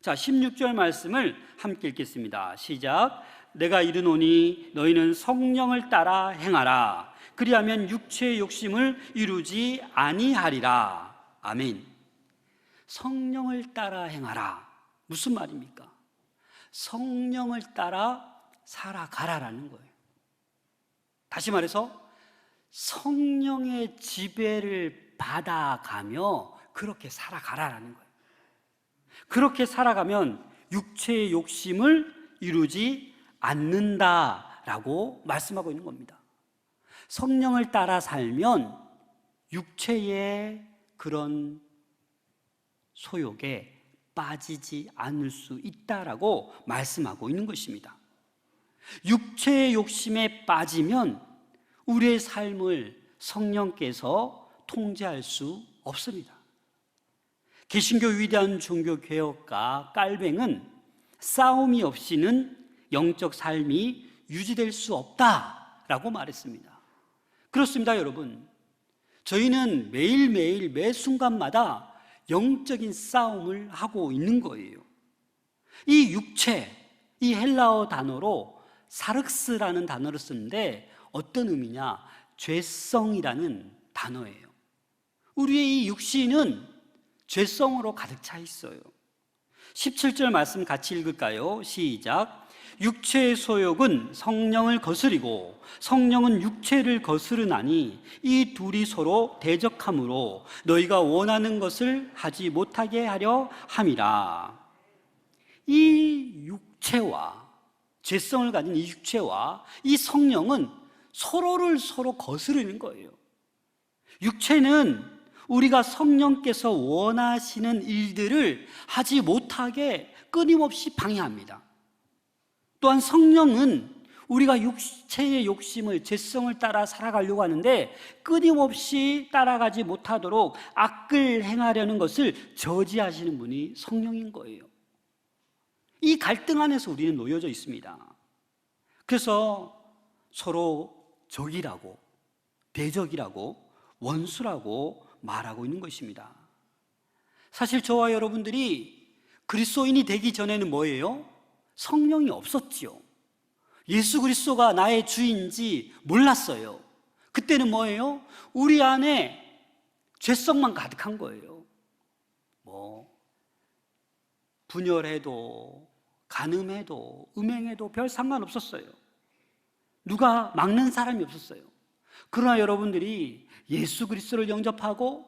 자, 16절 말씀을 함께 읽겠습니다. 시작. 내가 이르노니 너희는 성령을 따라 행하라. 그리하면 육체의 욕심을 이루지 아니하리라. 아멘. 성령을 따라 행하라. 무슨 말입니까? 성령을 따라 살아가라라는 거예요. 다시 말해서 성령의 지배를 받아가며 그렇게 살아가라라는 거예요. 그렇게 살아가면 육체의 욕심을 이루지 않는다라고 말씀하고 있는 겁니다. 성령을 따라 살면 육체의 그런 소욕에 빠지지 않을 수 있다라고 말씀하고 있는 것입니다. 육체의 욕심에 빠지면 우리의 삶을 성령께서 통제할 수 없습니다. 개신교 위대한 종교개혁가 깔뱅은 싸움이 없이는 영적 삶이 유지될 수 없다라고 말했습니다. 그렇습니다, 여러분. 저희는 매일매일 매 순간마다 영적인 싸움을 하고 있는 거예요. 이 육체, 이 헬라어 단어로 사륵스라는 단어를 쓰는데 어떤 의미냐? 죄성이라는 단어예요. 우리의 이 육신은 죄성으로 가득 차 있어요. 17절 말씀 같이 읽을까요? 시작. 육체의 소욕은 성령을 거스리고 성령은 육체를 거스르나니 이 둘이 서로 대적하므로 너희가 원하는 것을 하지 못하게 하려 함이라. 이 육체와 죄성을 가진 이 육체와 이 성령은 서로를 서로 거스르는 거예요. 육체는 우리가 성령께서 원하시는 일들을 하지 못하게 끊임없이 방해합니다. 또한 성령은 우리가 육체의 욕심을, 죄성을 따라 살아가려고 하는데 끊임없이 따라가지 못하도록 악을 행하려는 것을 저지하시는 분이 성령인 거예요. 이 갈등 안에서 우리는 놓여져 있습니다. 그래서 서로 적이라고, 대적이라고, 원수라고 말하고 있는 것입니다. 사실 저와 여러분들이 그리스도인이 되기 전에는 뭐예요? 성령이 없었지요. 예수 그리스도가 나의 주인지 몰랐어요. 그때는 뭐예요? 우리 안에 죄성만 가득한 거예요. 분열해도 간음해도 음행해도 별 상관없었어요. 누가 막는 사람이 없었어요. 그러나 여러분들이 예수 그리스도를 영접하고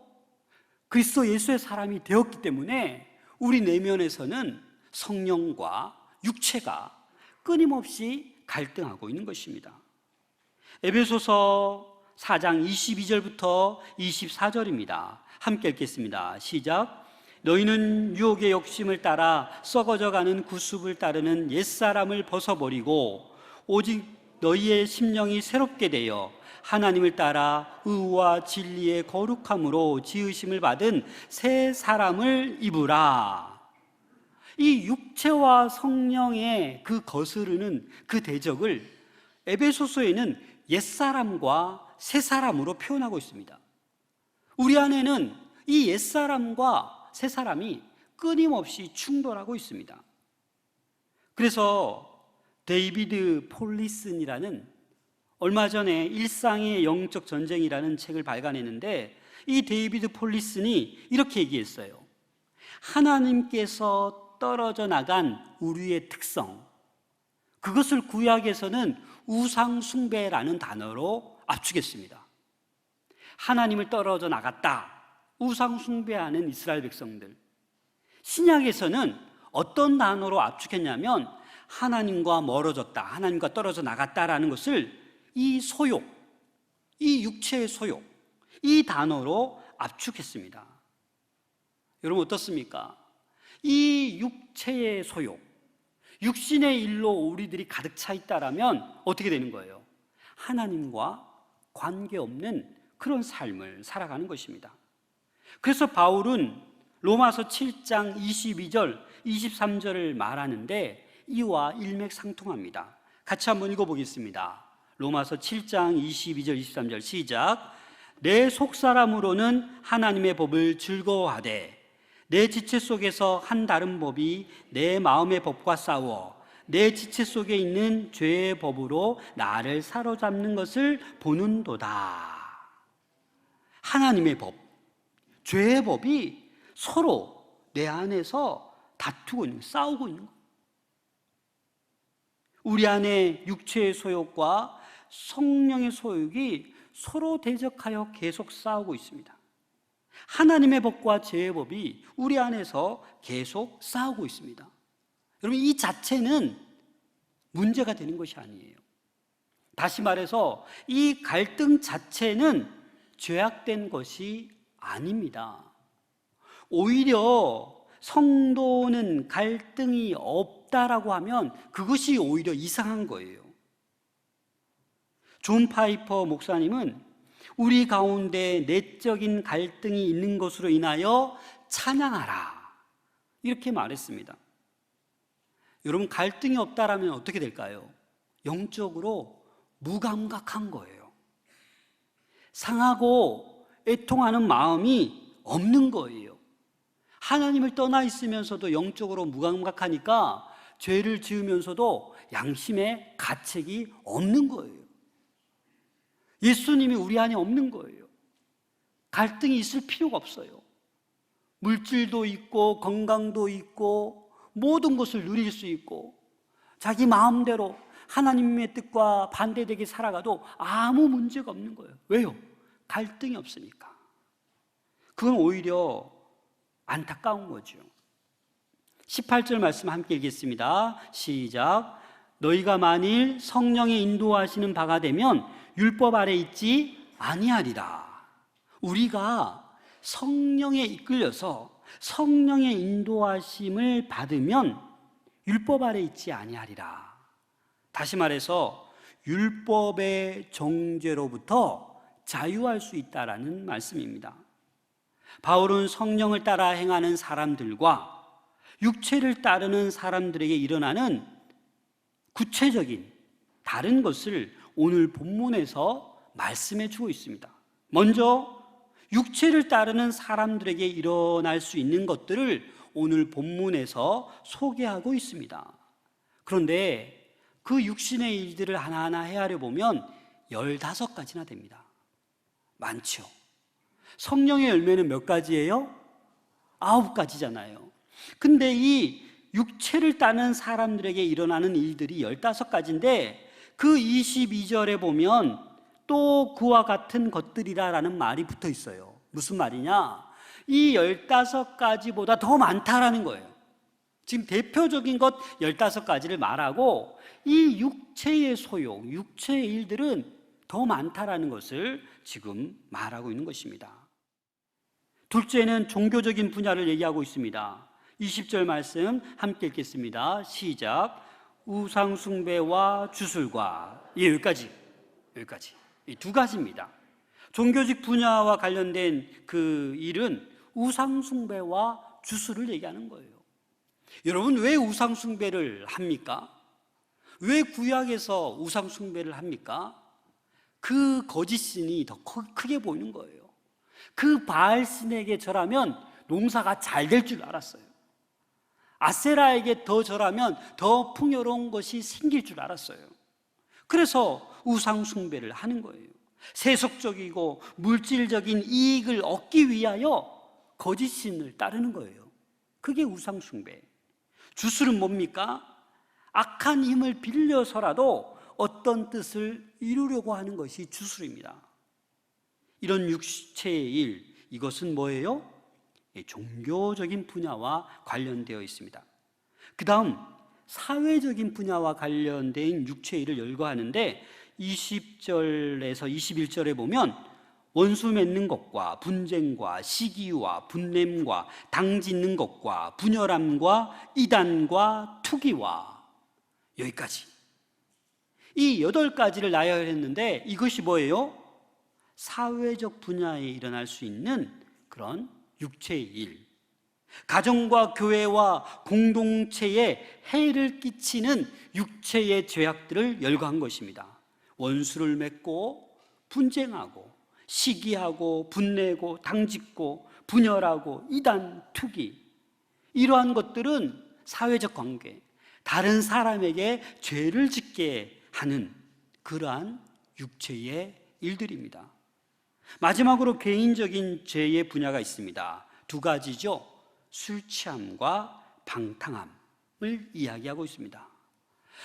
그리스도 예수의 사람이 되었기 때문에 우리 내면에서는 성령과 육체가 끊임없이 갈등하고 있는 것입니다. 에베소서 4장 22절부터 24절입니다. 함께 읽겠습니다. 시작. 너희는 유혹의 욕심을 따라 썩어져가는 구습을 따르는 옛사람을 벗어버리고 오직 너희의 심령이 새롭게 되어 하나님을 따라 의와 진리의 거룩함으로 지으심을 받은 새 사람을 입으라. 이 육체와 성령의 그 거스르는 그 대적을 에베소서에는 옛사람과 새사람으로 표현하고 있습니다. 우리 안에는 이 옛사람과 새사람이 끊임없이 충돌하고 있습니다. 그래서 데이비드 폴리슨이라는 얼마 전에 일상의 영적 전쟁이라는 책을 발간했는데 이 데이비드 폴리슨이 이렇게 얘기했어요. 하나님께서 떨어져 나간 우리의 특성, 그것을 구약에서는 우상숭배라는 단어로 압축했습니다. 하나님을 떨어져 나갔다, 우상숭배하는 이스라엘 백성들. 신약에서는 어떤 단어로 압축했냐면 하나님과 멀어졌다, 하나님과 떨어져 나갔다라는 것을 이 소욕, 이 육체의 소욕, 이 단어로 압축했습니다. 여러분 어떻습니까? 이 육체의 소욕, 육신의 일로 우리들이 가득 차 있다라면 어떻게 되는 거예요? 하나님과 관계없는 그런 삶을 살아가는 것입니다. 그래서 바울은 로마서 7장 22절, 23절을 말하는데 이와 일맥상통합니다. 같이 한번 읽어보겠습니다. 로마서 7장 22절, 23절 시작. 내 속사람으로는 하나님의 법을 즐거워하되 내 지체 속에서 한 다른 법이 내 마음의 법과 싸워 내 지체 속에 있는 죄의 법으로 나를 사로잡는 것을 보는도다. 하나님의 법, 죄의 법이 서로 내 안에서 다투고 있는, 싸우고 있는 거예요. 우리 안에 육체의 소욕과 성령의 소욕이 서로 대적하여 계속 싸우고 있습니다. 하나님의 법과 죄의 법이 우리 안에서 계속 싸우고 있습니다. 여러분, 이 자체는 문제가 되는 것이 아니에요. 다시 말해서 이 갈등 자체는 죄악된 것이 아닙니다. 오히려 성도는 갈등이 없다라고 하면 그것이 오히려 이상한 거예요. 존 파이퍼 목사님은 우리 가운데 내적인 갈등이 있는 것으로 인하여 찬양하라, 이렇게 말했습니다. 여러분, 갈등이 없다라면 어떻게 될까요? 영적으로 무감각한 거예요. 상하고 애통하는 마음이 없는 거예요. 하나님을 떠나 있으면서도 영적으로 무감각하니까 죄를 지으면서도 양심의 가책이 없는 거예요. 예수님이 우리 안에 없는 거예요. 갈등이 있을 필요가 없어요. 물질도 있고 건강도 있고 모든 것을 누릴 수 있고 자기 마음대로 하나님의 뜻과 반대되게 살아가도 아무 문제가 없는 거예요. 왜요? 갈등이 없으니까. 그건 오히려 안타까운 거죠. 18절 말씀 함께 읽겠습니다. 시작. 너희가 만일 성령의 인도하시는 바가 되면 율법 아래 있지 아니하리라. 우리가 성령에 이끌려서 성령의 인도하심을 받으면 율법 아래 있지 아니하리라. 다시 말해서 율법의 정죄로부터 자유할 수 있다라는 말씀입니다. 바울은 성령을 따라 행하는 사람들과 육체를 따르는 사람들에게 일어나는 구체적인 다른 것을 오늘 본문에서 말씀해 주고 있습니다. 먼저 육체를 따르는 사람들에게 일어날 수 있는 것들을 오늘 본문에서 소개하고 있습니다. 그런데 그 육신의 일들을 하나하나 헤아려 보면 15가지나 됩니다. 많죠. 성령의 열매는 몇 가지예요? 9가지잖아요. 근데 이 육체를 따는 사람들에게 일어나는 일들이 15가지인데 그 22절에 보면 또 그와 같은 것들이라는 말이 붙어 있어요. 무슨 말이냐? 이 15가지보다 더 많다라는 거예요. 지금 대표적인 것 15가지를 말하고 이 육체의 소욕, 육체의 일들은 더 많다라는 것을 지금 말하고 있는 것입니다. 둘째는 종교적인 분야를 얘기하고 있습니다. 20절 말씀 함께 읽겠습니다. 시작. 우상숭배와 주술과, 여기까지 이 2가지입니다. 종교적 분야와 관련된 그 일은 우상숭배와 주술을 얘기하는 거예요. 여러분, 왜 우상숭배를 합니까? 왜 구약에서 우상숭배를 합니까? 그 거짓신이 더 크게 보이는 거예요. 그 바알신에게 절하면 농사가 잘 될 줄 알았어요. 아세라에게 더 절하면 더 풍요로운 것이 생길 줄 알았어요. 그래서 우상숭배를 하는 거예요. 세속적이고 물질적인 이익을 얻기 위하여 거짓신을 따르는 거예요. 그게 우상숭배. 주술은 뭡니까? 악한 힘을 빌려서라도 어떤 뜻을 이루려고 하는 것이 주술입니다. 이런 육체의 일, 이것은 뭐예요? 종교적인 분야와 관련되어 있습니다. 그 다음 사회적인 분야와 관련된 육체의 일을 열거하는데 20절에서 21절에 보면 원수 맺는 것과 분쟁과 시기와 분냄과 당짓는 것과 분열함과 이단과 투기와, 여기까지 이 8가지를 나열했는데 이것이 뭐예요? 사회적 분야에 일어날 수 있는 그런 육체의 일, 가정과 교회와 공동체에 해를 끼치는 육체의 죄악들을 열거한 것입니다. 원수를 맺고 분쟁하고 시기하고 분내고 당짓고 분열하고 이단, 투기, 이러한 것들은 사회적 관계, 다른 사람에게 죄를 짓게 하는 그러한 육체의 일들입니다. 마지막으로 개인적인 죄의 분야가 있습니다. 두 가지죠. 술 취함과 방탕함을 이야기하고 있습니다.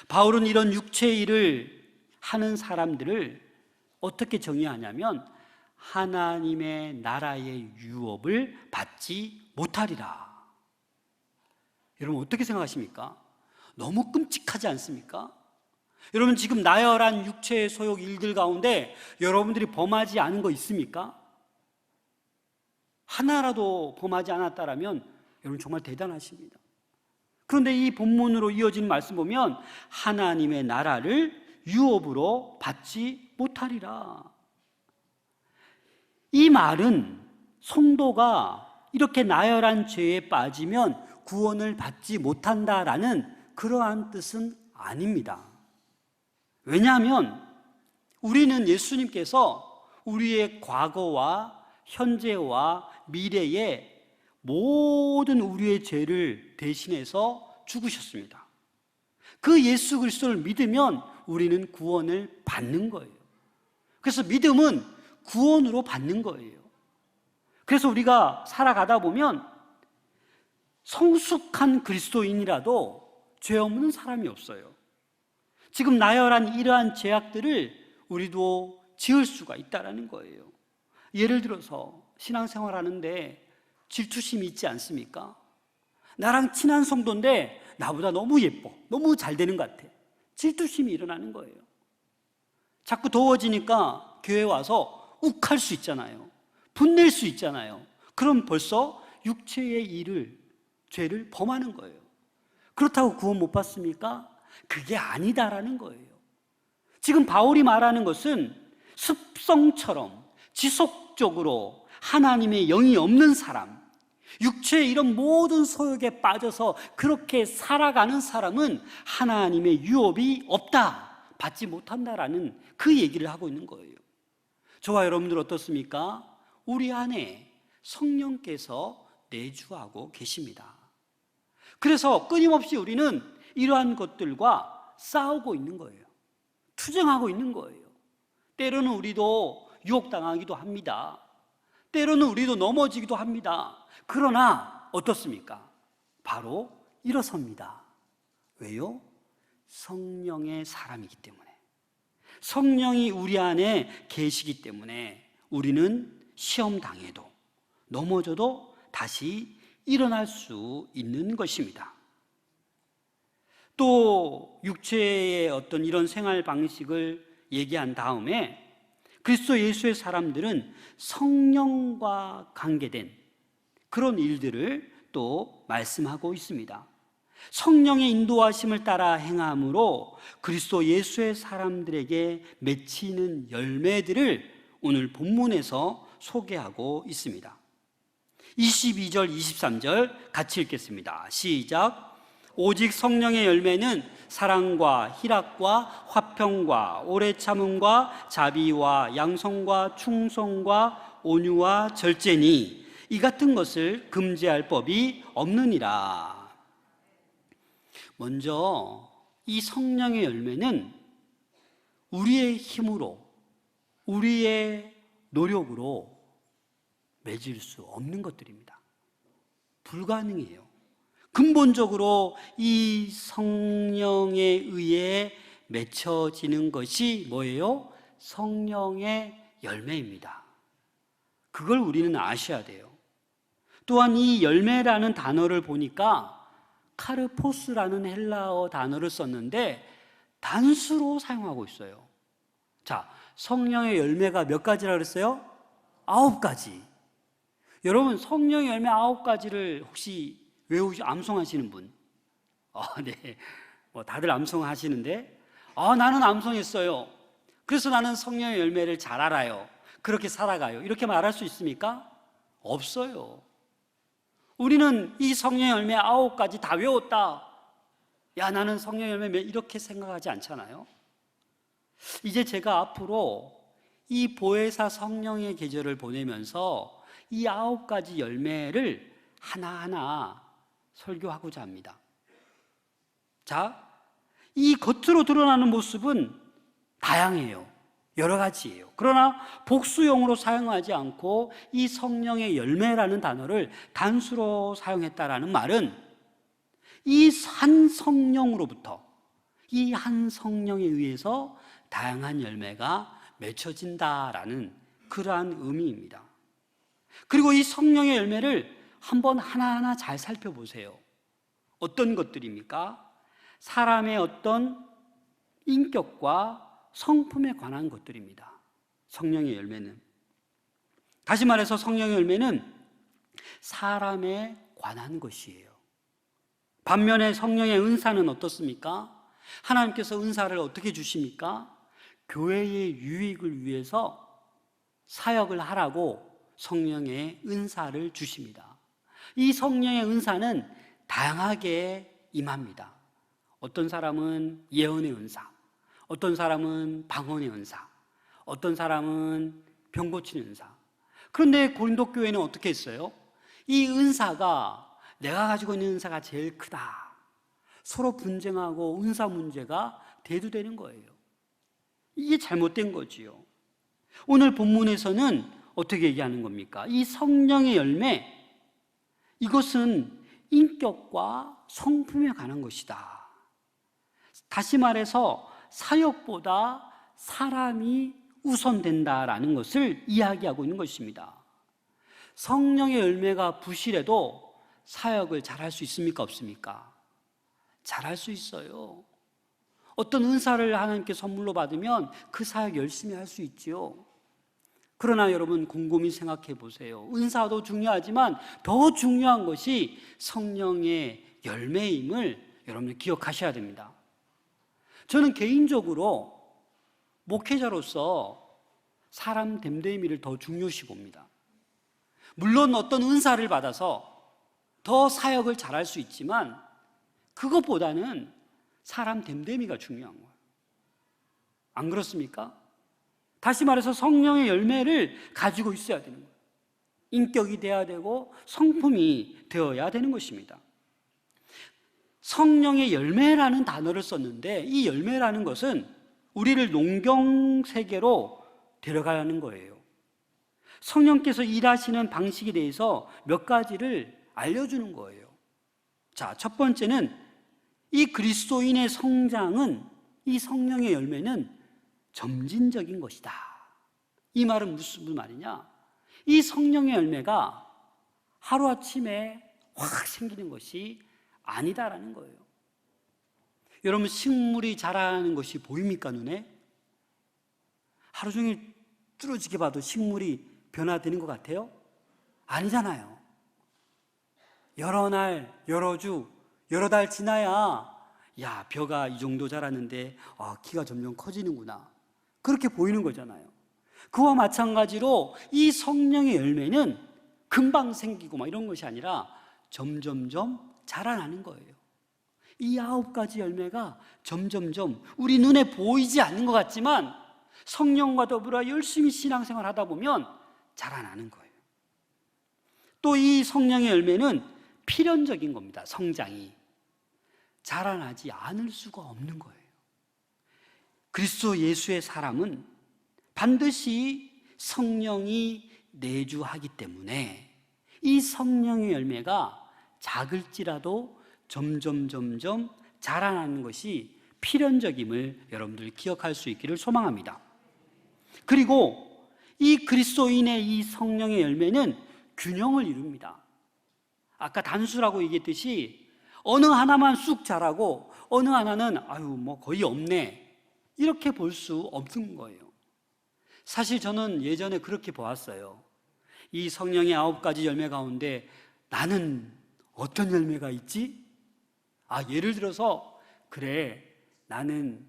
바울은 이런 육체의 일을 하는 사람들을 어떻게 정의하냐면 하나님의 나라의 유업을 받지 못하리라. 여러분 어떻게 생각하십니까? 너무 끔찍하지 않습니까? 여러분 지금 나열한 육체의 소욕 일들 가운데 여러분들이 범하지 않은 거 있습니까? 하나라도 범하지 않았다라면 여러분 정말 대단하십니다. 그런데 이 본문으로 이어지는 말씀 보면 하나님의 나라를 유업으로 받지 못하리라. 이 말은 성도가 이렇게 나열한 죄에 빠지면 구원을 받지 못한다라는 그러한 뜻은 아닙니다. 왜냐하면 우리는 예수님께서 우리의 과거와 현재와 미래의 모든 우리의 죄를 대신해서 죽으셨습니다. 그 예수 그리스도를 믿으면 우리는 구원을 받는 거예요. 그래서 믿음은 구원으로 받는 거예요. 그래서 우리가 살아가다 보면 성숙한 그리스도인이라도 죄 없는 사람이 없어요. 지금 나열한 이러한 죄악들을 우리도 지을 수가 있다는 거예요. 예를 들어서 신앙생활 하는데 질투심이 있지 않습니까? 나랑 친한 성도인데 나보다 너무 예뻐, 너무 잘 되는 것 같아. 질투심이 일어나는 거예요. 자꾸 더워지니까 교회 와서 욱할 수 있잖아요. 분낼 수 있잖아요. 그럼 벌써 육체의 죄를 범하는 거예요. 그렇다고 구원 못 받습니까? 그게 아니다라는 거예요. 지금 바울이 말하는 것은 습성처럼 지속적으로 하나님의 영이 없는 사람, 육체의 이런 모든 소욕에 빠져서 그렇게 살아가는 사람은 하나님의 유업이 없다, 받지 못한다라는 그 얘기를 하고 있는 거예요. 저와 여러분들 어떻습니까? 우리 안에 성령께서 내주하고 계십니다. 그래서 끊임없이 우리는 이러한 것들과 싸우고 있는 거예요. 투쟁하고 있는 거예요. 때로는 우리도 유혹당하기도 합니다. 때로는 우리도 넘어지기도 합니다. 그러나 어떻습니까? 바로 일어섭니다. 왜요? 성령의 사람이기 때문에, 성령이 우리 안에 계시기 때문에 우리는 시험 당해도 넘어져도 다시 일어날 수 있는 것입니다. 또 육체의 어떤 이런 생활 방식을 얘기한 다음에 그리스도 예수의 사람들은 성령과 관계된 그런 일들을 또 말씀하고 있습니다. 성령의 인도하심을 따라 행함으로 그리스도 예수의 사람들에게 맺히는 열매들을 오늘 본문에서 소개하고 있습니다. 22절, 23절 같이 읽겠습니다. 시작. 오직 성령의 열매는 사랑과 희락과 화평과 오래 참음과 자비와 양성과 충성과 온유와 절제니 이 같은 것을 금지할 법이 없느니라. 먼저 이 성령의 열매는 우리의 힘으로, 우리의 노력으로 맺을 수 없는 것들입니다. 불가능해요. 근본적으로 이 성령에 의해 맺혀지는 것이 뭐예요? 성령의 열매입니다. 그걸 우리는 아셔야 돼요. 또한 이 열매라는 단어를 보니까 카르포스라는 헬라어 단어를 썼는데 단수로 사용하고 있어요. 자, 성령의 열매가 몇 가지라고 그랬어요? 9가지. 여러분, 성령의 열매 9가지를 혹시 암송하시는 분? 네. 다들 암송하시는데, 나는 암송했어요. 그래서 나는 성령의 열매를 잘 알아요. 그렇게 살아가요. 이렇게 말할 수 있습니까? 없어요. 우리는 이 성령의 열매 9가지 다 외웠다. 야, 나는 성령의 열매 이렇게 생각하지 않잖아요. 이제 제가 앞으로 이 보혜사 성령의 계절을 보내면서 이 9가지 열매를 하나하나 설교하고자 합니다. 자, 이 겉으로 드러나는 모습은 다양해요. 여러 가지예요. 그러나 복수용으로 사용하지 않고 이 성령의 열매라는 단어를 단수로 사용했다라는 말은 이 한 성령으로부터, 이 한 성령에 의해서 다양한 열매가 맺혀진다라는 그러한 의미입니다. 그리고 이 성령의 열매를 한번 하나하나 잘 살펴보세요. 어떤 것들입니까? 사람의 어떤 인격과 성품에 관한 것들입니다. 성령의 열매는, 다시 말해서 성령의 열매는 사람에 관한 것이에요. 반면에 성령의 은사는 어떻습니까? 하나님께서 은사를 어떻게 주십니까? 교회의 유익을 위해서 사역을 하라고 성령의 은사를 주십니다. 이 성령의 은사는 다양하게 임합니다. 어떤 사람은 예언의 은사, 어떤 사람은 방언의 은사, 어떤 사람은 병 고치는 은사. 그런데 고린도 교회는 어떻게 했어요? 이 은사가 내가 가지고 있는 은사가 제일 크다, 서로 분쟁하고 은사 문제가 대두되는 거예요. 이게 잘못된 거지요. 오늘 본문에서는 어떻게 얘기하는 겁니까? 이 성령의 열매, 이것은 인격과 성품에 관한 것이다. 다시 말해서 사역보다 사람이 우선된다라는 것을 이야기하고 있는 것입니다. 성령의 열매가 부실해도 사역을 잘할 수 있습니까? 없습니까? 잘할 수 있어요. 어떤 은사를 하나님께 선물로 받으면 그 사역 열심히 할 수 있지요. 그러나 여러분 곰곰이 생각해 보세요. 은사도 중요하지만 더 중요한 것이 성령의 열매임을 여러분 기억하셔야 됩니다. 저는 개인적으로 목회자로서 사람 됨됨이를 더 중요시 봅니다. 물론 어떤 은사를 받아서 더 사역을 잘할 수 있지만 그것보다는 사람 됨됨이가 중요한 거예요. 안 그렇습니까? 다시 말해서 성령의 열매를 가지고 있어야 되는 거예요. 인격이 되어야 되고 성품이 되어야 되는 것입니다. 성령의 열매라는 단어를 썼는데 이 열매라는 것은 우리를 농경 세계로 데려가는 거예요. 성령께서 일하시는 방식에 대해서 몇 가지를 알려주는 거예요. 자, 첫 번째는 이 그리스도인의 성장은, 이 성령의 열매는 점진적인 것이다. 이 말은 무슨 말이냐? 이 성령의 열매가 하루아침에 확 생기는 것이 아니다라는 거예요. 여러분 식물이 자라는 것이 보입니까, 눈에? 하루 종일 뚫어지게 봐도 식물이 변화되는 것 같아요? 아니잖아요. 여러 날, 여러 주, 여러 달 지나야 야, 벼가 이 정도 자랐는데 키가 점점 커지는구나, 그렇게 보이는 거잖아요. 그와 마찬가지로 이 성령의 열매는 금방 생기고 막 이런 것이 아니라 점점점 자라나는 거예요. 이 9가지 열매가 점점점 우리 눈에 보이지 않는 것 같지만 성령과 더불어 열심히 신앙생활 하다 보면 자라나는 거예요. 또 이 성령의 열매는 필연적인 겁니다. 성장이 자라나지 않을 수가 없는 거예요. 그리스도 예수의 사람은 반드시 성령이 내주하기 때문에 이 성령의 열매가 작을지라도 점점 자라나는 것이 필연적임을 여러분들 기억할 수 있기를 소망합니다. 그리고 이 그리스도인의 이 성령의 열매는 균형을 이룹니다. 아까 단수라고 얘기했듯이 어느 하나만 쑥 자라고 어느 하나는 뭐 거의 없네, 이렇게 볼 수 없는 거예요. 사실 저는 예전에 그렇게 보았어요. 이 성령의 9가지 열매 가운데 나는 어떤 열매가 있지? 예를 들어서 그래, 나는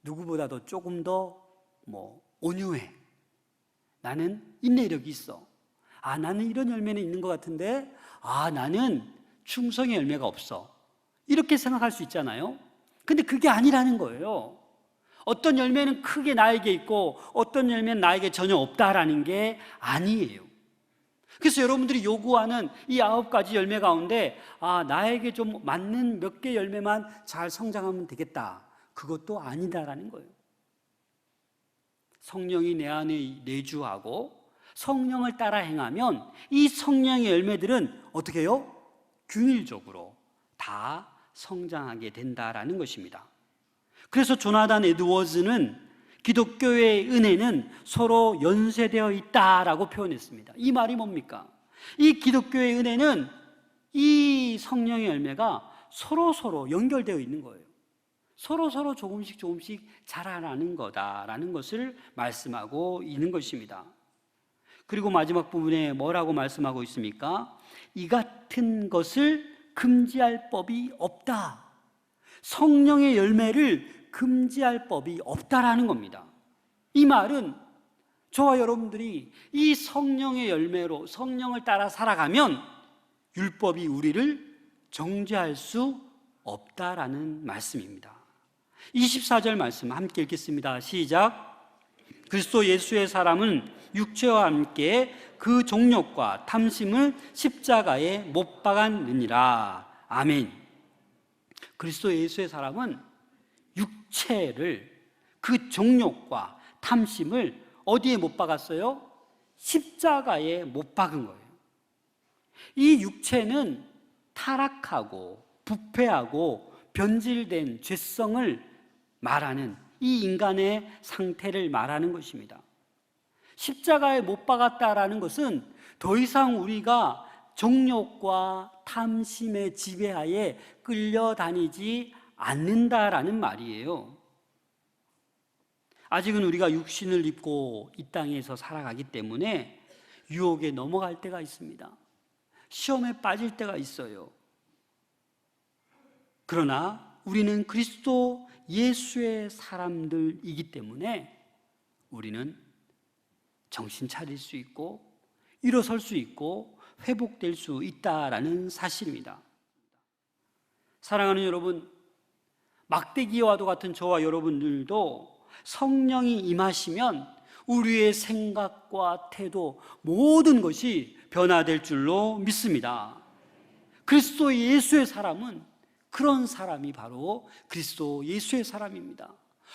누구보다도 조금 더 온유해, 나는 인내력이 있어, 나는 이런 열매는 있는 것 같은데 나는 충성의 열매가 없어, 이렇게 생각할 수 있잖아요. 근데 그게 아니라는 거예요. 어떤 열매는 크게 나에게 있고 어떤 열매는 나에게 전혀 없다라는 게 아니에요. 그래서 여러분들이 요구하는 이 9가지 열매 가운데 나에게 좀 맞는 몇 개 열매만 잘 성장하면 되겠다, 그것도 아니다라는 거예요. 성령이 내 안에 내주하고 성령을 따라 행하면 이 성령의 열매들은 어떻게 해요? 균일적으로 다 성장하게 된다라는 것입니다. 그래서 조나단 에드워즈는 기독교의 은혜는 서로 연쇄되어 있다라고 표현했습니다. 이 말이 뭡니까? 이 기독교의 은혜는 이 성령의 열매가 서로 연결되어 있는 거예요. 서로 조금씩 자라나는 거다라는 것을 말씀하고 있는 것입니다. 그리고 마지막 부분에 뭐라고 말씀하고 있습니까? 이 같은 것을 금지할 법이 없다. 성령의 열매를 금지할 법이 없다라는 겁니다. 이 말은 저와 여러분들이 이 성령의 열매로 성령을 따라 살아가면 율법이 우리를 정죄할 수 없다라는 말씀입니다. 24절 말씀 함께 읽겠습니다. 시작. 그리스도 예수의 사람은 육체와 함께 그 정욕과 탐심을 십자가에 못 박았느니라. 아멘. 그리스도 예수의 사람은 육체를, 그 정욕과 탐심을 어디에 못 박았어요? 십자가에 못 박은 거예요. 이 육체는 타락하고 부패하고 변질된 죄성을 말하는, 이 인간의 상태를 말하는 것입니다. 십자가에 못 박았다라는 것은 더 이상 우리가 정욕과 탐심의 지배하에 끌려다니지 않는다라는 말이에요. 아직은 우리가 육신을 입고 이 땅에서 살아가기 때문에 유혹에 넘어갈 때가 있습니다. 시험에 빠질 때가 있어요. 그러나 우리는 그리스도 예수의 사람들이기 때문에 우리는 정신 차릴 수 있고 일어설 수 있고 회복될 수 있다라는 사실입니다. 사랑하는 여러분, 막대기와도 같은 저와 여러분들도 성령이 임하시면 우리의 생각과 태도, 모든 것이 변화될 줄로 믿습니다. 그리스도 예수의 사람은 그런 사람이 바로 그리스도 예수의 사람입니다.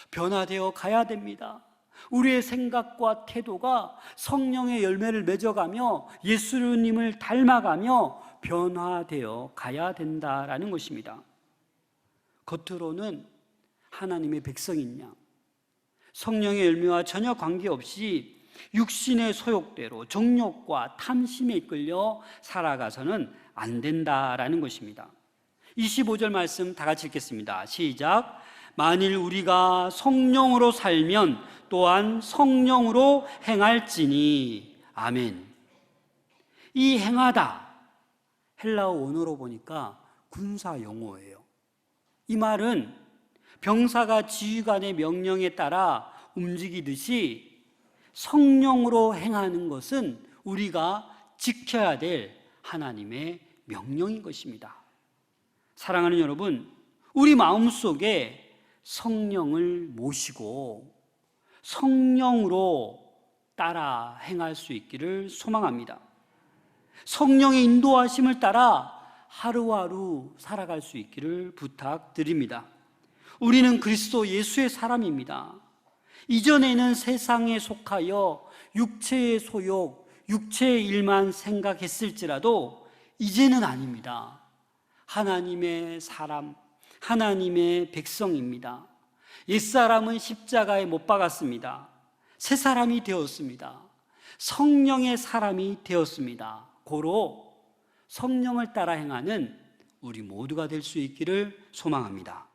변화되어 가야 됩니다. 우리의 생각과 태도가 성령의 열매를 맺어가며 예수님을 닮아가며 변화되어 가야 된다라는 것입니다. 겉으로는 하나님의 백성인 양, 성령의 열매와 전혀 관계없이 육신의 소욕대로 정욕과 탐심에 이끌려 살아가서는 안 된다라는 것입니다. 25절 말씀 다 같이 읽겠습니다. 시작. 만일 우리가 성령으로 살면 또한 성령으로 행할지니. 아멘. 이 행하다, 헬라어 원어로 보니까 군사 용어예요. 이 말은 병사가 지휘관의 명령에 따라 움직이듯이 성령으로 행하는 것은 우리가 지켜야 될 하나님의 명령인 것입니다. 사랑하는 여러분, 우리 마음속에 성령을 모시고 성령으로 따라 행할 수 있기를 소망합니다. 성령의 인도하심을 따라 하루하루 살아갈 수 있기를 부탁드립니다. 우리는 그리스도 예수의 사람입니다. 이전에는 세상에 속하여 육체의 소욕, 육체의 일만 생각했을지라도 이제는 아닙니다. 하나님의 사람, 하나님의 백성입니다. 옛사람은 십자가에 못 박았습니다. 새 사람이 되었습니다. 성령의 사람이 되었습니다. 고로 성령을 따라 행하는 우리 모두가 될 수 있기를 소망합니다.